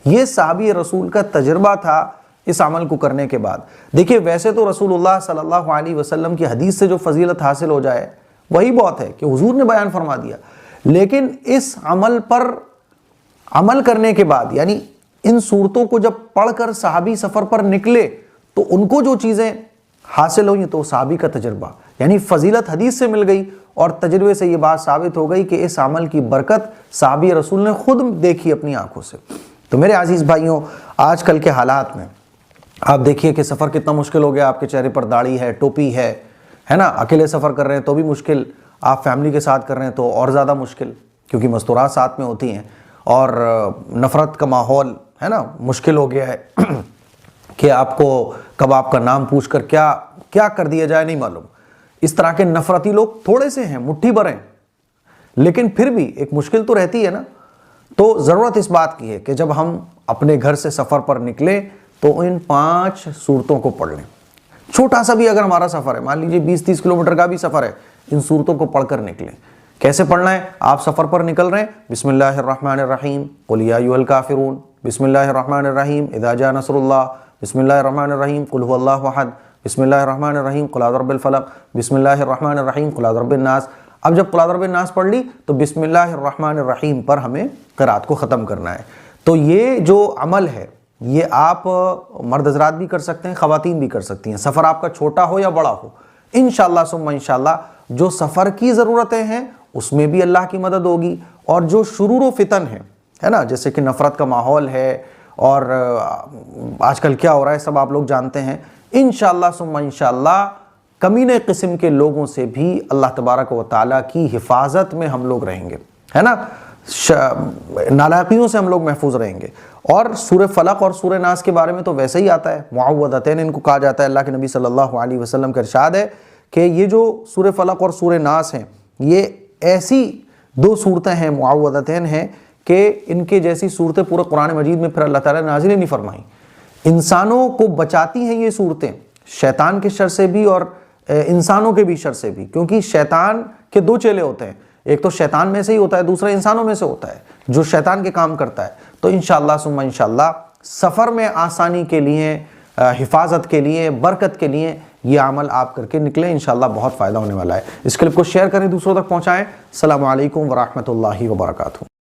ये सहाबी रसूल का तजर्बा था इस अमल को करने के बाद। देखिए वैसे तो रसूलुल्लाह सल्लल्लाहु अलैहि वसल्लम की हदीस से जो फजीलत हासिल हो जाए वही बहुत है कि हुजूर ने बयान फरमा दिया, लेकिन इस अमल पर अमल करने के बाद, यानी इन सूरतों को जब पढ़कर सहाबी सफर पर निकले तो उनको जो चीजें हासिल हुई तो सहाबी का तजर्बा, यानी फजीलत हदीस से मिल गई और तजर्बे से ये बात साबित हो गई कि इस अमल की बरकत सहाबी रसूल ने खुद देखी अपनी आंखों से। तो मेरे अजीज भाइयों, आजकल के हालात में आप देखिए कि सफ़र कितना मुश्किल हो गया। आपके चेहरे पर दाढ़ी है, टोपी है ना, अकेले सफ़र कर रहे हैं तो भी मुश्किल, आप फैमिली के साथ कर रहे हैं तो और ज़्यादा मुश्किल, क्योंकि मस्तूरात साथ में होती हैं और नफ़रत का माहौल है ना, मुश्किल हो गया है कि आपको कब आपका नाम पूछकर क्या क्या कर दिया जाए नहीं मालूम। इस तरह के नफरती लोग थोड़े से हैं, मुट्ठी भर हैं, लेकिन फिर भी एक मुश्किल तो रहती है ना। तो ज़रूरत इस बात की है कि जब हम अपने घर से सफ़र पर निकले तो इन 5 सूरतों को पढ़ लें। छोटा सा भी अगर हमारा सफ़र है, मान लीजिए 20-30 किलोमीटर का भी सफ़र है, इन सूरतों को पढ़कर निकलें। कैसे पढ़ना है? आप सफ़र पर निकल रहे हैं, बिस्मिल्लाहिर्रहमानिर्रहीम, कुल या अय्युहल काफिरून, बिस्मिल्लाहिर्रहमानिर्रहीम, इज़ा जा नस्रुल्लाह, बिस्मिल्लाहिर्रहमानिर्रहीम, कुल हुवल्लाहु अहद, बिस्मिल्लाहिर्रहमानिर्रहीम, कुल अऊज़ु बिरब्बिल फलक, बिस्मिल्लाहिर्रहमानिर्रहीम, कुल अऊज़ु बिरब्बिन नास। अब जब कुल अऊज़ु बिरब्बिन नास पढ़ ली तो बिस्मिल्लाहिर्रहमानिर्रहीम पर हमें क़िराअत को ख़त्म करना है। तो ये जो अमल है ये आप मर्द हज़रात भी कर सकते हैं, ख़वातीन भी कर सकती हैं, सफ़र आपका छोटा हो या बड़ा हो। इंशाअल्लाह सुम्मा इंशाअल्लाह जो सफ़र की ज़रूरतें हैं उसमें भी अल्लाह की मदद होगी, और जो शुरूर फितन है ना, जैसे कि नफ़रत का माहौल है और आजकल क्या हो रहा है सब आप लोग जानते हैं। इंशाअल्लाह सुम्मा इंशाअल्लाह कमीने किस्म के लोगों से भी अल्लाह तबारक व तआला की हिफाजत में हम लोग रहेंगे, है ना, नालायकियों से हम लोग महफूज रहेंगे। और सूरह फलक और सूरह नास के बारे में तो वैसे ही आता है, मुअव्वज़तैन इनको कहा जाता है। अल्लाह के नबी सल्लल्लाहु अलैहि वसल्लम का इरशाद है कि ये जो सूरह फलक और सूरह नास हैं ये ऐसी 2 सूरतें हैं, मुअव्वज़तैन हैं, कि इनके जैसी सूरतें पूरे कुरान मजीद में फिर अल्लाह ताला ने नाज़िल नहीं फरमाई। इंसानों को बचाती हैं ये सूरतें शैतान के शर से भी और इंसानों के भी शर से भी, क्योंकि शैतान के 2 चेले होते हैं, एक तो शैतान में से ही होता है, दूसरा इंसानों में से होता है जो शैतान के काम करता है। तो इंशाअल्लाह सुम्मा इंशाअल्लाह सफ़र में आसानी के लिए, हिफाजत के लिए, बरकत के लिए ये अमल आप करके निकलें, इंशाअल्लाह बहुत फ़ायदा होने वाला है। इस क्लिप को शेयर करें, दूसरों तक पहुँचाएँ। अस्सलामु अलैकुम व रहमतुल्लाहि व बरकातुहू।